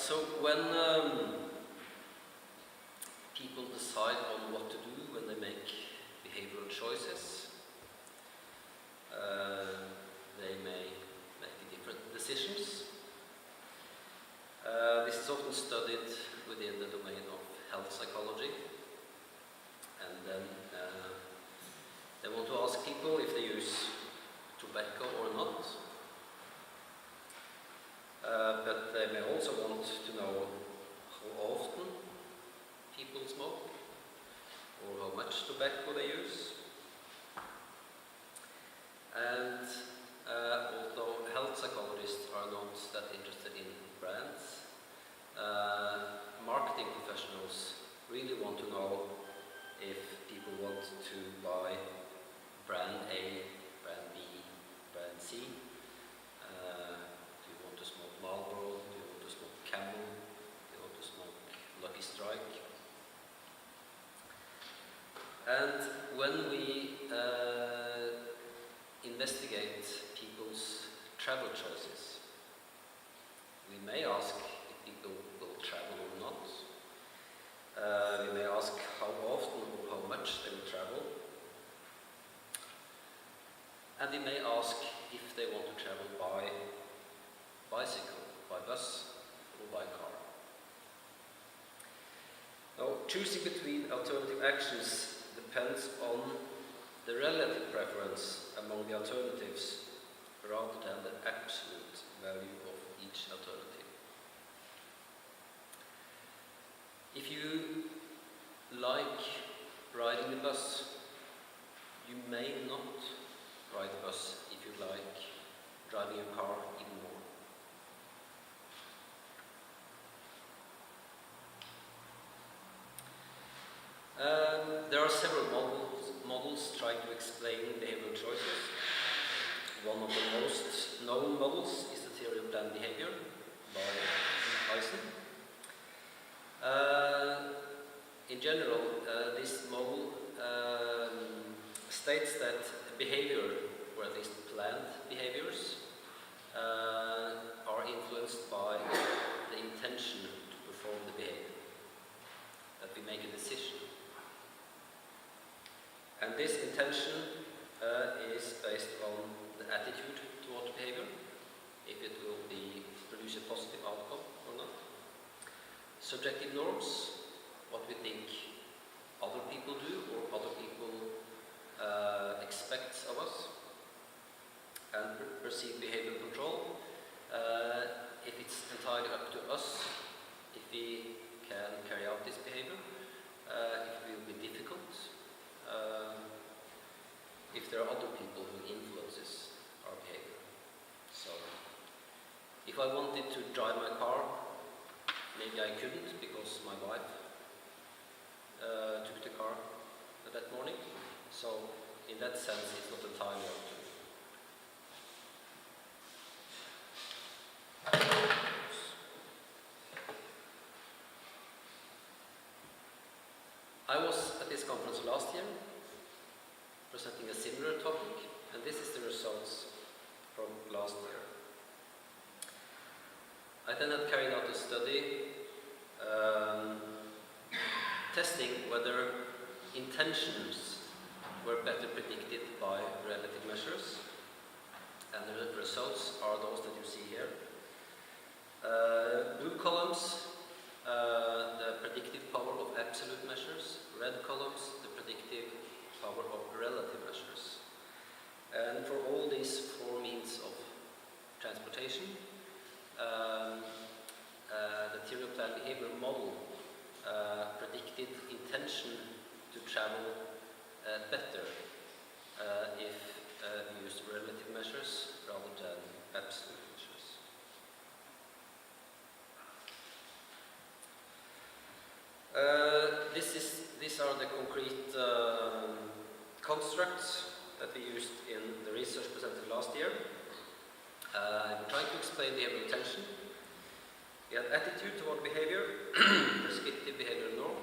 So when people decide on what to do when they make behavioral choices, they may make different decisions. This is often studied within the domain of health psychology, and then they want to ask people if they use tobacco or not. But they may also want to know how often people smoke or how much tobacco they use. And although health psychologists are not that interested in brands, marketing professionals really want to know if people want to buy brand A, brand B, brand C. Do you want to smoke Marlboro? Do you want to smoke Camel? Do you want to smoke Lucky Strike? And when we investigate people's travel choices, we may ask if people will travel or not. We may ask how often or how much they will travel. And we may ask if they want to travel by bicycle, by bus, or by car. Now, choosing between alternative actions depends on the relative preference among the alternatives rather than the absolute value of each alternative. If you like riding the bus, you may not ride the bus if you like driving your car even more. There are several models trying to explain behavioral choices. One of the most known models is the theory of planned behavior by Eisen. In general, this model states that behavior, or at least planned behaviors, are influenced by the intention to perform the behavior, that we make a decision. And this intention is based on the attitude toward behavior, if it will produce a positive outcome or not. Subjective norms, what we think other people do or other people expect of us. And perceived behavioral control, if it's entirely up to us, if we can carry out this behavior, it will be difficult. If there are other people who influences our behavior. So, if I wanted to drive my car, maybe I couldn't because my wife took the car that morning. So, in that sense, it's not entirely up to me. I was at this conference last year presenting a similar topic, and this is the results from last year. I then had carried out a study testing whether intentions were better predicted by relative measures, and the results are those that you see here. Blue columns, the predictive power of absolute measures. Red columns, the predictive power of relative measures. And for all these four means of transportation, the theory of planned behavior model predicted intention to travel better if we used relative measures rather than absolute measures. These are the concrete constructs that we used in the research presented last year. I'm trying to explain behavioral intention. We had attitude toward behavior, prescriptive behavioral norm,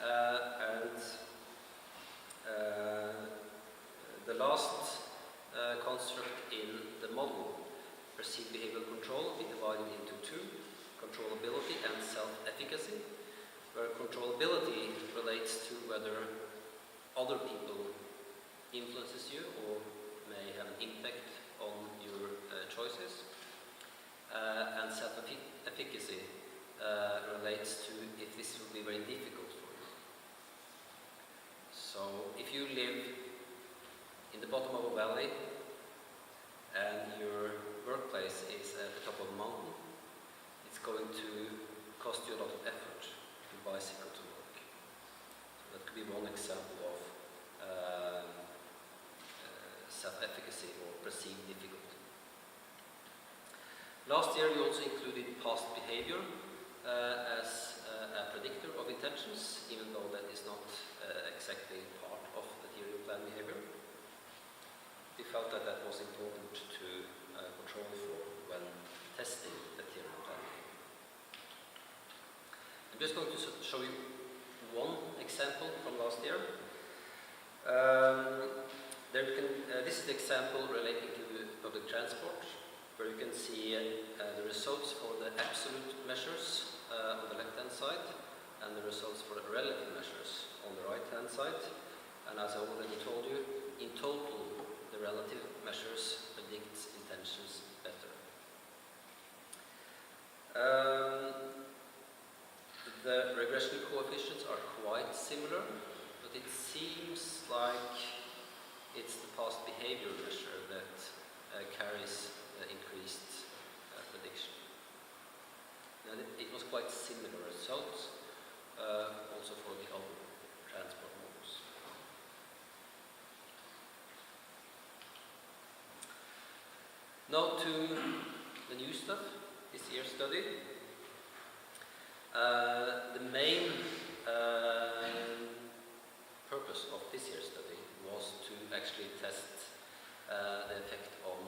and the last construct in the model, perceived behavioral control, we divided into two. controllability and self-efficacy, where controllability relates to whether other people influences you or may have an impact on your choices, and self-efficacy relates to if this will be very difficult for you. So if you live in the bottom of a valley and your workplace is at the top of a mountain, it's going to cost you a lot of effort to bicycle to work. So that could be one example of self-efficacy or perceived difficulty. Last year we also included past behavior as a predictor of intentions, even though that is not exactly part of the theory of planned behavior. We felt that that was important to control for when testing the theory of planned behavior. I'm just going to show you one example from last year. This is the example relating to public transport, where you can see the results for the absolute measures on the left-hand side and the results for the relative measures on the right-hand side. And as I already told you, in total, the relative measures predicts intentions better. The regression coefficients are quite similar, but it seems like it's the past behavior measure that carries the increased prediction. And it was quite similar results also for the other transport modes. Now to the new stuff, this year's study. The main purpose of this year's study was to actually test the effect on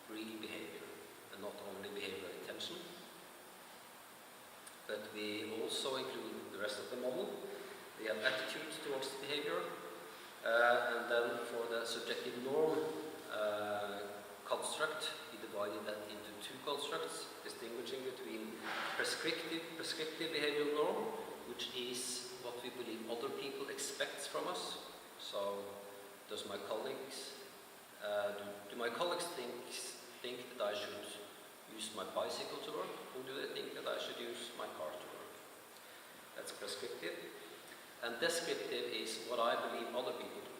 real behavior, and not only behavioral intention. But we also include the rest of the model. We have attitudes towards behavior, and then for the subjective norm construct, we divided that into two constructs, distinguishing between prescriptive behavioral norm, which is what we believe other people expect from us. So, does my colleagues, do my colleagues think that I should use my bicycle to work, or do they think that I should use my car to work? That's prescriptive. And descriptive is what I believe other people do.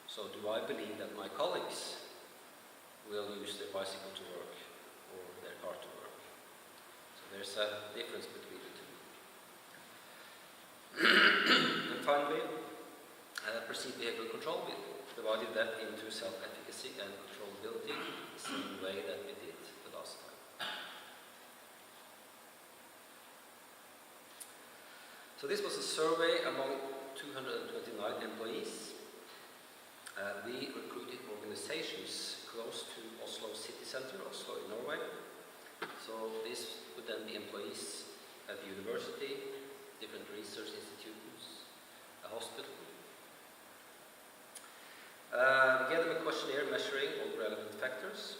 So, do I believe that my colleagues will use their bicycle to work or their car to work? So there's a difference between the two. And finally, perceived behavioral control, we divided that into self-efficacy and controllability, the same way that we did the last time. So this was a survey among 229 employees. We recruited organizations close to Oslo city center, Oslo in Norway. So this would then be employees at the university, different research institutions, a hospital. We gave them a questionnaire measuring all relevant factors,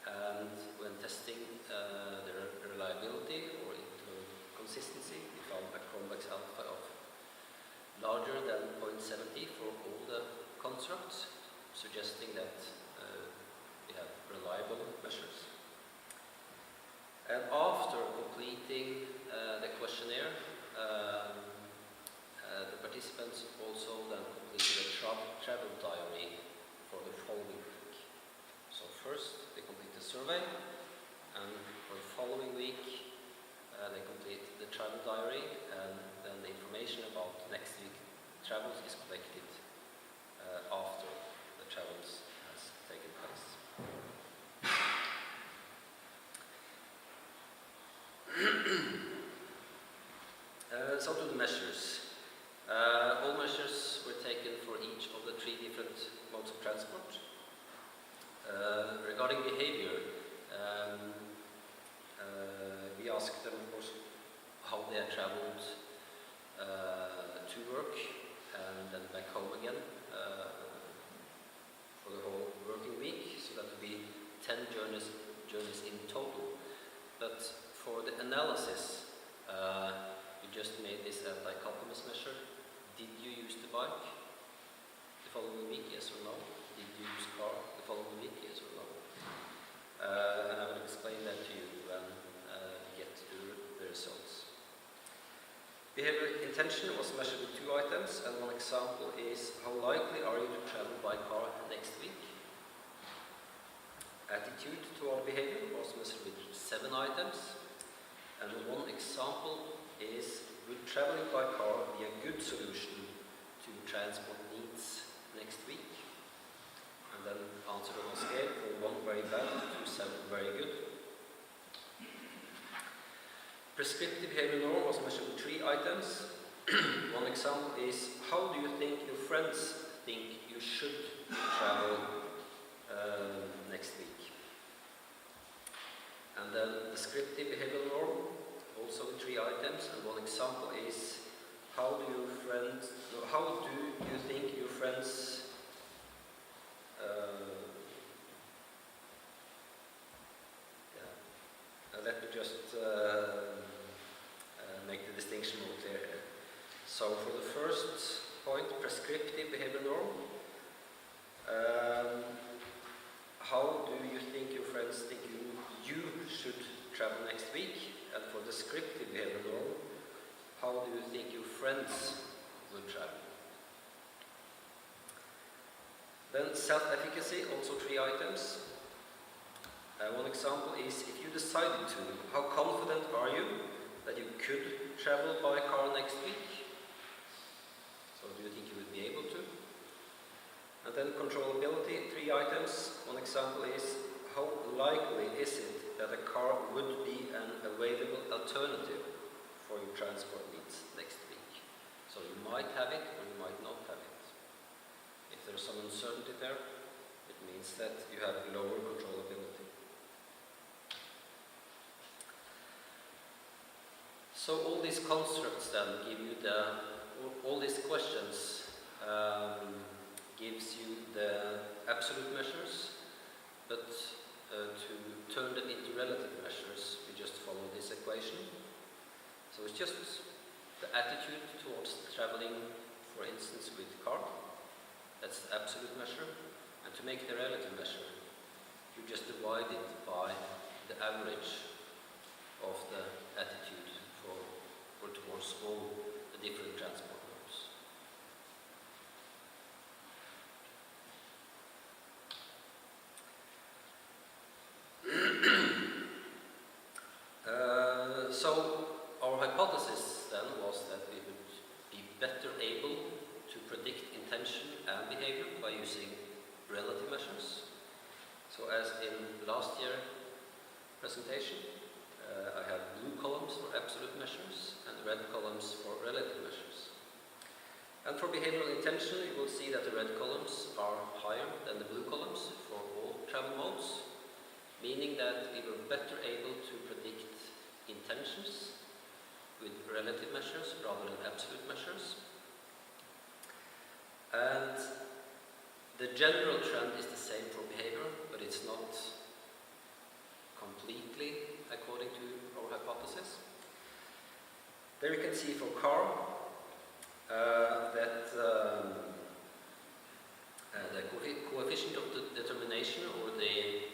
and when testing their reliability or consistency, we found a convex alpha of larger than 0.70 for all the constructs, suggesting that we have reliable measures. And after completing the questionnaire, the participants also then completed a travel diary for the following week. So first they complete the survey, and for the following week they complete the travel diary, and then the information about next week travels is collected after the travels has taken place. So to the measures. All measures were taken for each of the three different modes of transport. Regarding behavior, we asked them, of course, how they had traveled to work and then back home again for the whole working week. So that would be 10 journeys in total. But for the analysis, you just made this dichotomous measure. Did you use the bike the following week, yes or no? Did you use car the following week, yes or no? And I will explain that to you when we get to the results. Behavioral intention was measured with 2 items, and one example is how likely are you to travel by car next week? Attitude toward behavior was measured with 7 items, and one example is would traveling by car be a good solution to transport needs next week? And then answer on a scale from 1 very bad to 7 very good. Prescriptive behavior norm was measured with 3 items. One example is how do you think your friends think you should travel next week? And then descriptive behavioral norm, also with 3 items, and one example is how do you think your friends let me just make the distinction more clear here. So for the first point, prescriptive behavior norm, how do you think your friends think you should travel next week? And for descriptive behavior norm, how do you think your friends would travel? Then self-efficacy, also 3 items. One example is if you decided to, how confident are you that you could travel by car next week? So do you think you would be able to? And then controllability, 3 items. One example is how likely is it that a car would be an available alternative for your transport needs next week? So you might have it or you might not have it. If there's some uncertainty there, it means that you have lower controllability. So all these constructs then give you all these questions gives you the absolute measures, but to turn them into relative measures, we just follow this equation. So it's just the attitude towards traveling, for instance, with car. That's the absolute measure. And to make the relative measure, you just divide it by the average of the attitude or towards all the different transport modes. So our hypothesis then was that we would be better able to predict intention and behavior by using relative measures. So as in last year's presentation, I have blue columns for absolute measures and red columns for relative measures. And for behavioral intention, you will see that the red columns are higher than the blue columns for all travel modes, meaning that we were better able to predict intentions with relative measures rather than absolute measures. And the general trend is the same for behavior, but it's not completely according to our hypothesis. There you can see for car that the coefficient of the determination, or the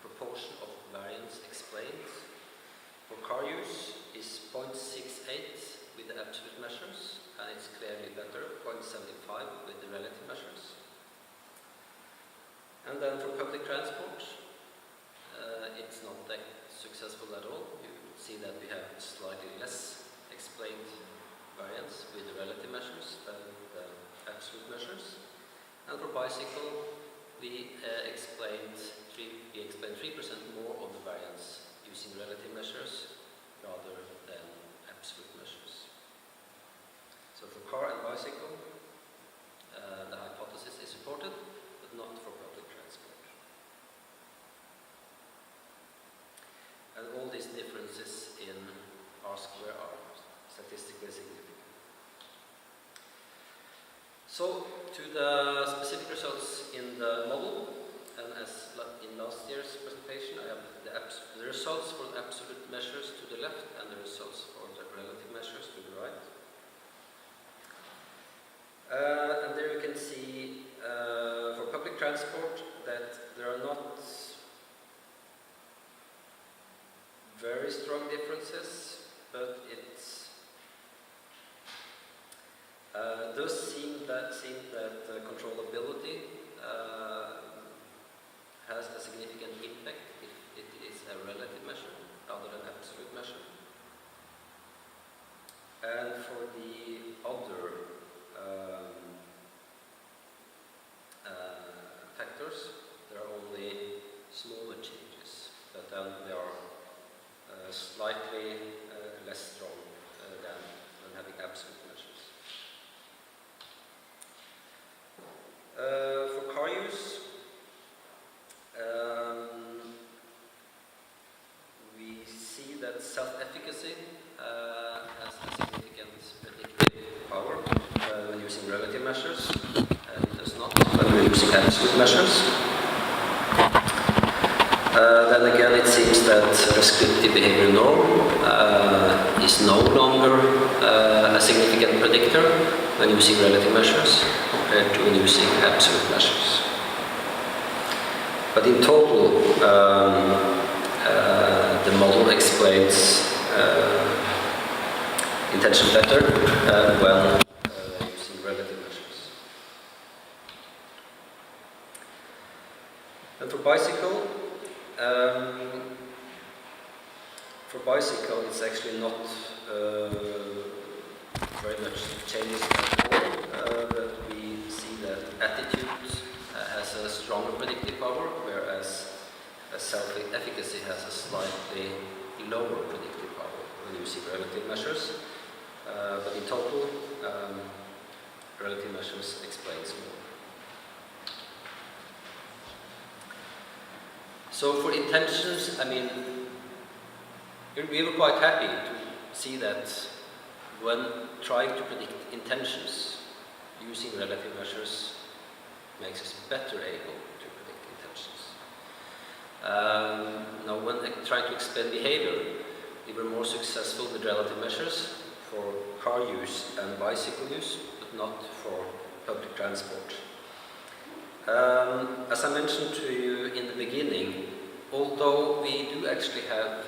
proportion of variance explained for car use, is 0.68 with the absolute measures, and it's clearly better, 0.75 with the relative measures. And then for public transport, it's not that successful at all. You see that we have slightly less explained variance with the relative measures than the absolute measures. And for bicycle, we explained 3% more of the variance using relative measures rather than absolute measures. So for car and bicycle, the hypothesis is supported, but not for public transport. And all these differences in R-square are statistically significant. So to the specific results in the model, and as in last year's presentation, I have the results for the absolute measures to the left and the results for the relative measures to the right. And there you can see for public transport that there are not very strong differences, but it does seem that controllability has a significant impact if it is a relative measure rather than absolute measure. And for the other factors, there are only smaller changes, but then they are slightly less strong than when having absolute measures. For car use, we see that self-efficacy has a significant predictive power when using relative measures, and it does not when we're using absolute measures. Then again, it seems that prescriptive behavior norm is no longer a significant predictor when using relative measures compared to when using absolute measures. But in total, the model explains intention better when using relative measures. And for bicycle, it's actually not very much changes at all, but we see that attitude has a stronger predictive power, whereas self-efficacy has a slightly lower predictive power when using relative measures. But in total, relative measures explains more. So for intentions, I mean, we were quite happy to see that when trying to predict intentions, using relative measures makes us better able to predict intentions. Now, when trying to explain behavior, we were more successful with relative measures for car use and bicycle use, but not for public transport. As I mentioned to you in the beginning, although we do actually have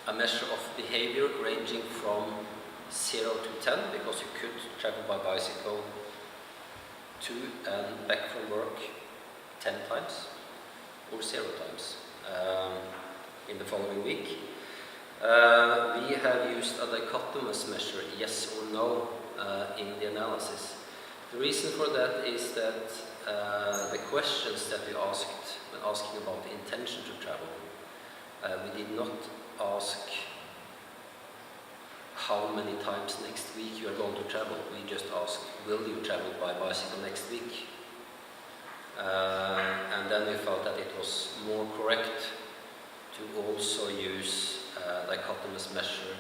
a measure of behavior ranging from 0 to 10, because you could travel by bicycle to and back from work 10 times or 0 times in the following week. We have used a dichotomous measure, yes or no, in the analysis. The reason for that is that the questions that we asked when asking about the intention to travel, we did not ask how many times next week you are going to travel. We just asked, will you travel by bicycle next week? And then we felt that it was more correct to also use a dichotomous measure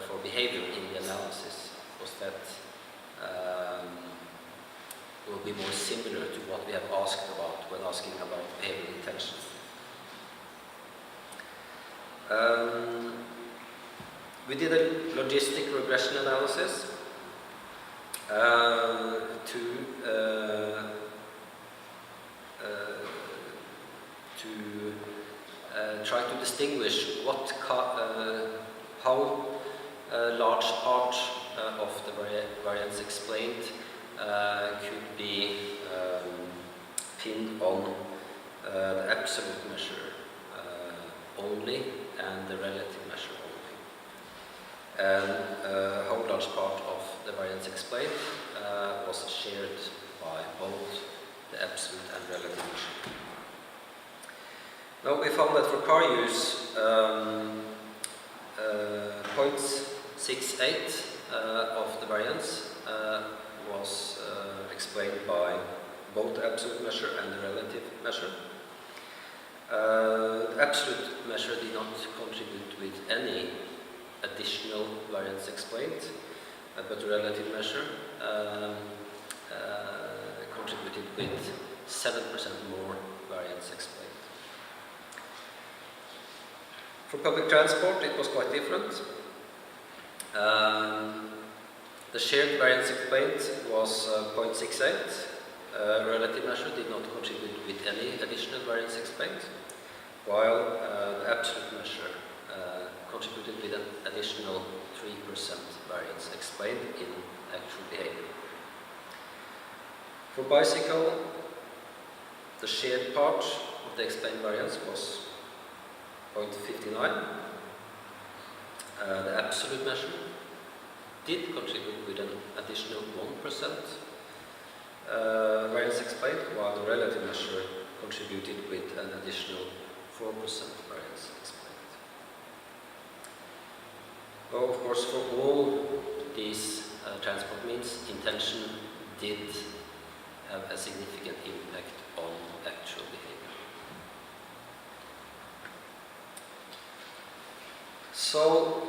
for behavior in the analysis, because that will be more similar to what we have asked about when asking about behavior intention. We did a logistic regression analysis to try to distinguish how large part of the variance explained could be pinned on the absolute measure only and the relative measure only. And how large part of the variance explained was shared by both the absolute and relative measure. Now we found that for car use, 0.68 of the variance was explained by both the absolute measure and the relative measure. The absolute measure did not contribute with any additional variance explained, but the relative measure contributed with 7% more variance explained. For public transport, it was quite different. The shared variance explained was 0.68. Relative measure did not contribute with any additional variance explained, while the absolute measure contributed with an additional 3% variance explained in actual behavior. For bicycle, the shared part of the explained variance was 0.59. The absolute measure did contribute with an additional 1% variance explained, while the relative measure contributed with an additional 4% variance explained. Well, of course, for all these transport means, intention did have a significant impact on actual behavior. So,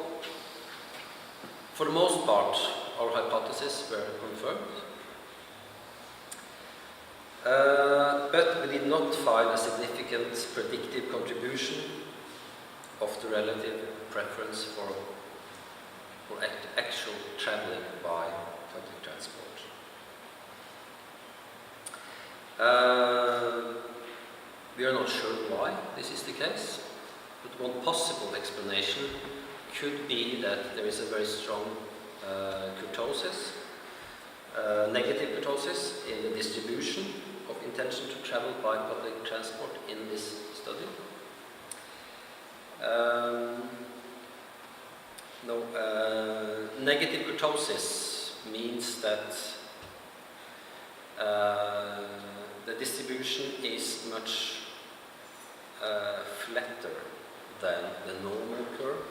for the most part, our hypotheses were confirmed. But we did not find a significant predictive contribution of the relative preference for actual traveling by public transport. We are not sure why this is the case, but one possible explanation could be that there is a very strong kurtosis, negative kurtosis in the distribution of intention to travel by public transport in this study. Negative kurtosis means that the distribution is much flatter than the normal curve.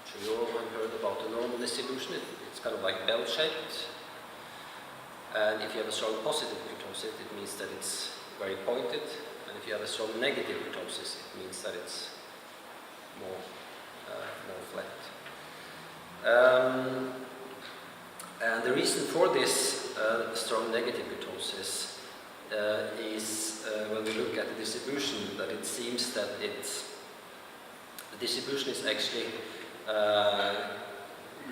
So you all have heard about the normal distribution. It's kind of like bell-shaped. And if you have a strong positive kurtosis, it means that it's very pointed. And if you have a strong negative kurtosis, it means that it's more flat. And the reason for this strong negative kurtosis is when we look at the distribution, that it seems that the distribution is actually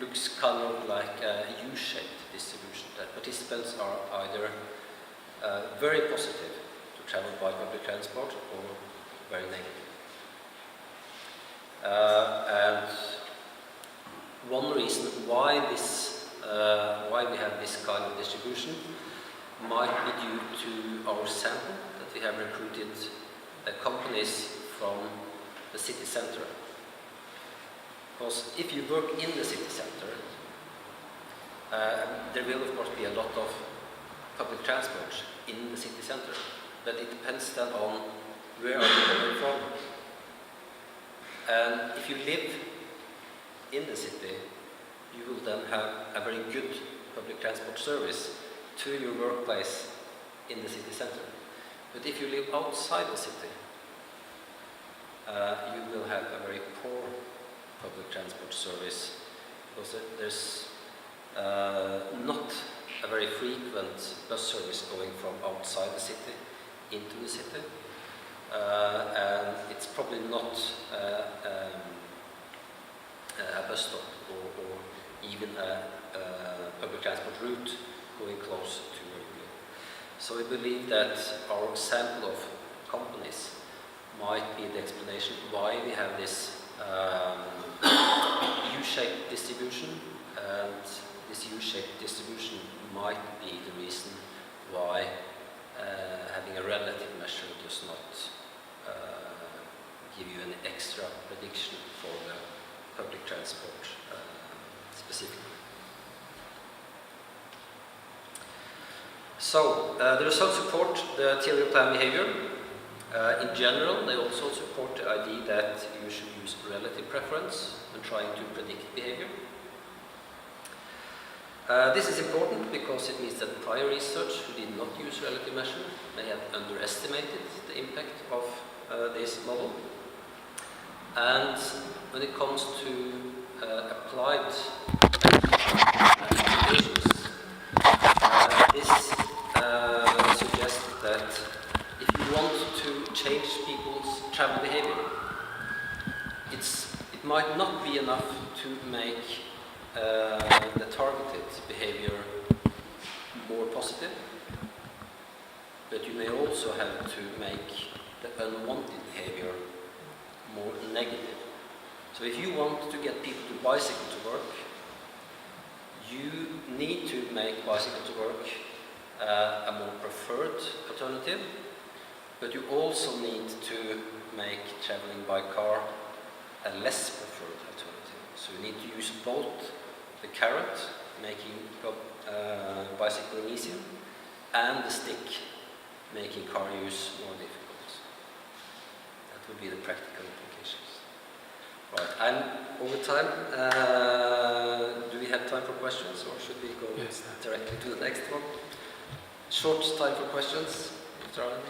looks kind of like a U-shaped distribution, that participants are either very positive to travel by public transport or very negative. And one reason why we have this kind of distribution might be due to our sample, that we have recruited companies from the city center. Because if you work in the city center, there will of course be a lot of public transport in the city center, but it depends then on where are you coming from. And if you live in the city, you will then have a very good public transport service to your workplace in the city center. But if you live outside the city, you will have a very poor public transport service, because there's not a very frequent bus service going from outside the city into the city, and it's probably not a bus stop or even a public transport route going close to where you live. So we believe that our sample of companies might be the explanation why we have this U-shaped distribution, and this U-shaped distribution might be the reason why having a relative measure does not give you any extra prediction for the public transport specifically. So the results support the theory of planned behavior. In general, they also support the idea that you should use relative preference when trying to predict behavior. This is important because it means that prior research who did not use relative measure may have underestimated the impact of this model. And when it comes to applied applications, this suggests that change people's travel behavior. It might not be enough to make the targeted behavior more positive, but you may also have to make the unwanted behavior more negative. So if you want to get people to bicycle to work, you need to make bicycle to work a more preferred alternative, but you also need to make traveling by car a less preferred alternative. So you need to use both the carrot, making bicycling easier, and the stick, making car use more difficult. That would be the practical implications. Right, I'm over time. Do we have time for questions, or should we go directly to the next one? Short time for questions, if there are any.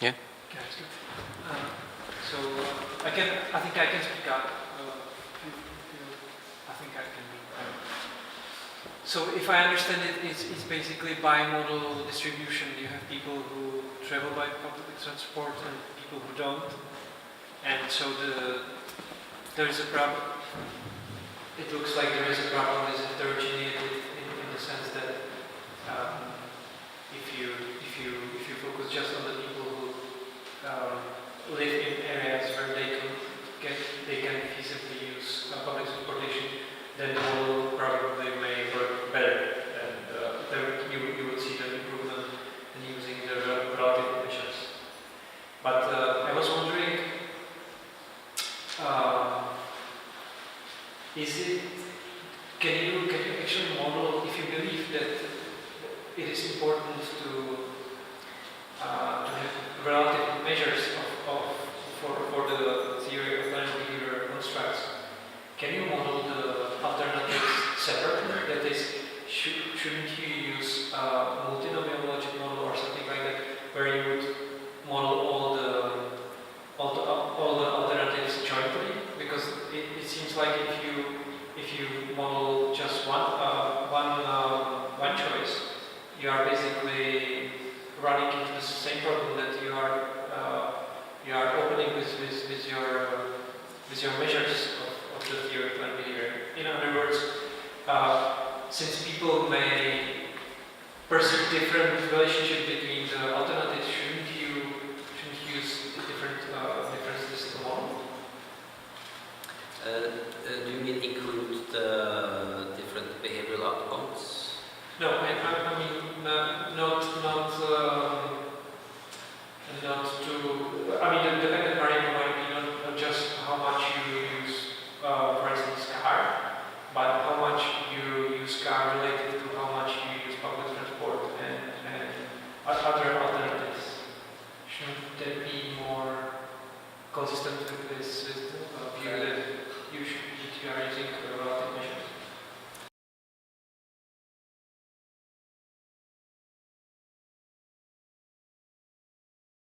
Yeah. I think I can speak up. I think I can. So if I understand it, it's basically bimodal distribution. You have people who travel by public transport and people who don't, and so there is a problem. It looks like there is a problem is heterogeneity in the sense that if you focus just on the people who live in areas where they can feasibly use public transportation, then the model probably may work better, and you would see the improvement in using the relative measures. But I was wondering, can you actually model, if you believe that it is important to have relative measures for the theory of land behavior constructs, can you model the alternatives separately? That is, shouldn't you use a multinomial logic model or something like that, where you would model all the alternatives jointly? Because it seems like if you model just one choice, you are basically running into the same problem that you are opening with your measures of the theory of land behavior. In other words, since people may perceive different relationship between the alternatives, shouldn't you use different differences in the model? Do you